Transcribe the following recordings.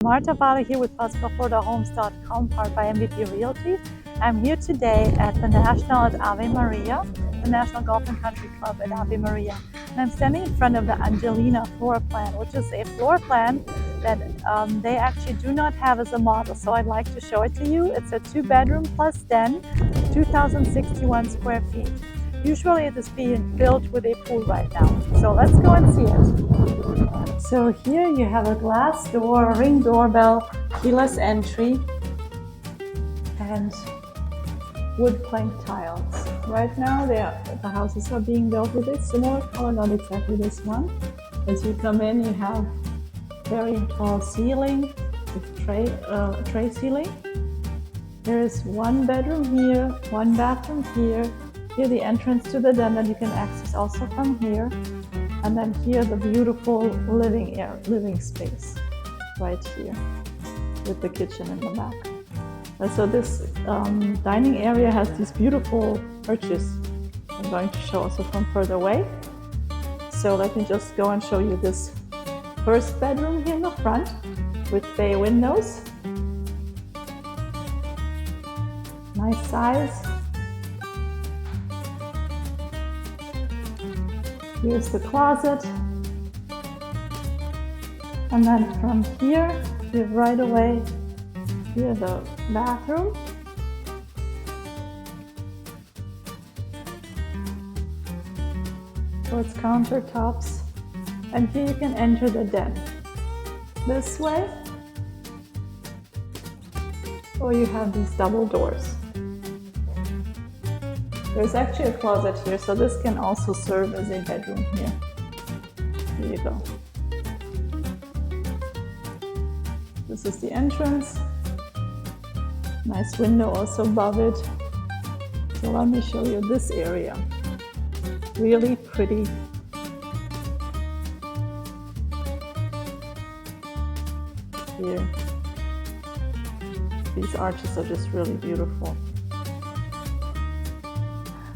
Marta Valle here with PositiveFloridaHomes.com, powered by MVP Realty. I'm here today at the National at Ave Maria, the National Golf and Country Club at Ave Maria. And I'm standing in front of the Angelina floor plan, which is a floor plan that they actually do not have as a model. So I'd like to show it to you. It's a 2-bedroom plus den, 2,061 square feet. Usually it is being built with a pool right now. So let's go and see it. So here you have a glass door, ring doorbell, keyless entry, and wood plank tiles. Right now the houses are being built with a similar color, not exactly this one. As you come in, you have very tall ceiling with tray ceiling. There is one bedroom here, one bathroom here. Here the entrance to the den that you can access also from here. And then here the beautiful living space right here with the kitchen in the back. And so this dining area has these beautiful arches. I'm going to show also from further away. So let me just go and show you this first bedroom here in the front with bay windows. Nice size. Here's the closet. And then from here, you have right away here the bathroom. So it's countertops. And here you can enter the den this way. Or you have these double doors. There's actually a closet here, so this can also serve as a bedroom here. Here you go. This is the entrance. Nice window also above it. So let me show you this area. Really pretty. Here. These arches are just really beautiful.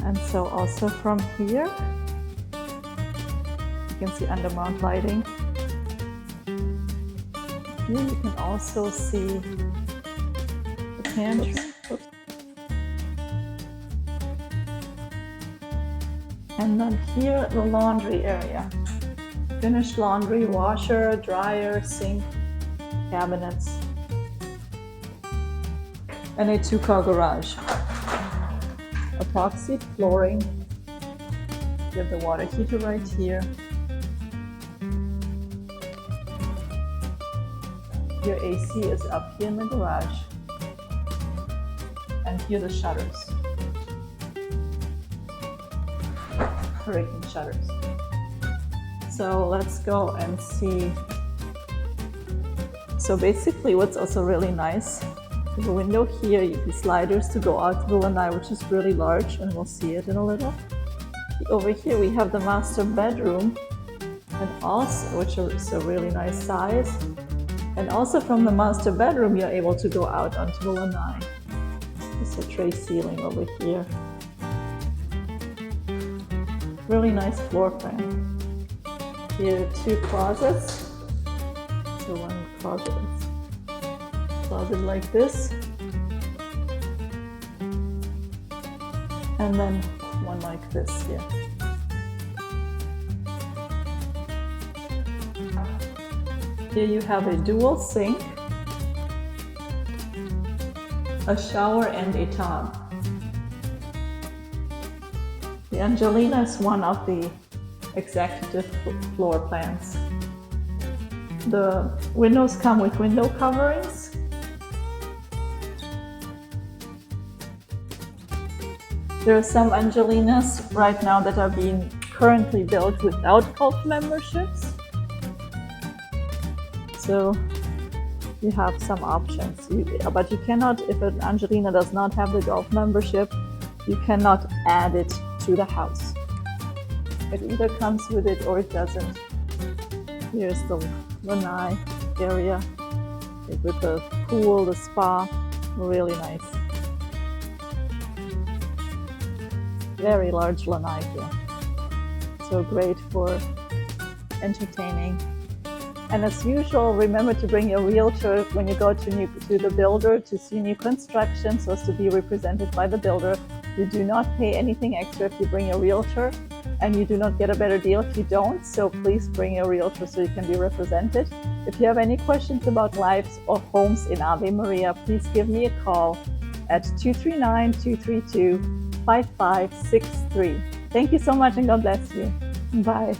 And so also from here, you can see undermount lighting. Here you can also see the pantry. Oops. And then here, the laundry area. Finished laundry, washer, dryer, sink, cabinets, and a 2-car garage. Epoxy flooring. You have the water heater right here. Your AC is up here in the garage. And here the shutters. Hurricane shutters. So let's go and see. So basically what's also really nice, the window here, you have sliders to go out to the Lennar, which is really large, and we'll see it in a little. Over here we have the master bedroom, and also, which is a really nice size. And also from the master bedroom, you're able to go out onto the Lennar. There's a tray ceiling over here. Really nice floor plan. Here are 2 closets. So one closet like this, and then one like this here. Here you have a dual sink, a shower, and a tub. The Angelina is one of the executive floor plans. The windows come with window coverings. There are some Angelinas right now that are being currently built without golf memberships. So you have some options. But you cannot, if an Angelina does not have the golf membership, you cannot add it to the house. It either comes with it or it doesn't. Here's the Lennar area with the pool, the spa, really nice. Very large Lennar here. So great for entertaining And as usual, remember to bring your realtor when you go to the builder to see new construction, so as to be represented by the builder. You do not pay anything extra if you bring your realtor, and you do not get a better deal if you don't. So please bring your realtor so you can be represented. If you have any questions about lives or homes in Ave Maria, please give me a call at 239-232-5563. Thank you so much, and God bless you. Bye.